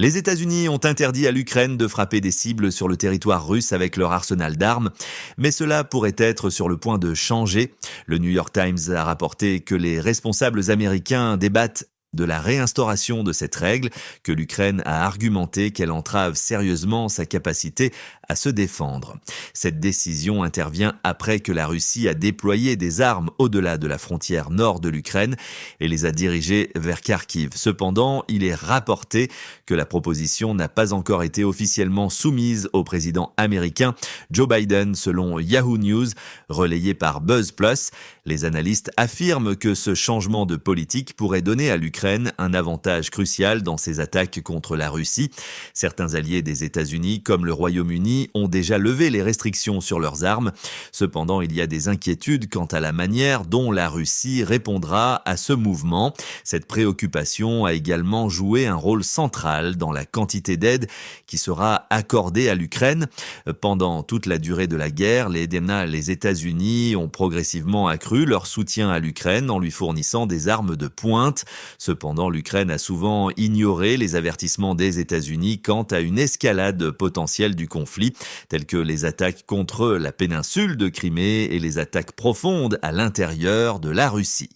Les États-Unis ont interdit à l'Ukraine de frapper des cibles sur le territoire russe avec leur arsenal d'armes, mais cela pourrait être sur le point de changer. Le New York Times a rapporté que les responsables américains débattent de la réinstauration de cette règle, que l'Ukraine a argumenté qu'elle entrave sérieusement sa capacité à se défendre. Cette décision intervient après que la Russie a déployé des armes au-delà de la frontière nord de l'Ukraine et les a dirigées vers Kharkiv. Cependant, il est rapporté que la proposition n'a pas encore été officiellement soumise au président américain Joe Biden, selon Yahoo News, relayé par BuzzPlus. Les analystes affirment que ce changement de politique pourrait donner à l'Ukraine un avantage crucial dans ses attaques contre la Russie. Certains alliés des États-Unis, comme le Royaume-Uni, ont déjà levé les restrictions sur leurs armes. Cependant, il y a des inquiétudes quant à la manière dont la Russie répondra à ce mouvement. Cette préoccupation a également joué un rôle central dans la quantité d'aide qui sera accordée à l'Ukraine. Pendant toute la durée de la guerre, les États-Unis ont progressivement accru leur soutien à l'Ukraine en lui fournissant des armes de pointe. Cependant, l'Ukraine a souvent ignoré les avertissements des États-Unis quant à une escalade potentielle du conflit, telles que les attaques contre la péninsule de Crimée et les attaques profondes à l'intérieur de la Russie.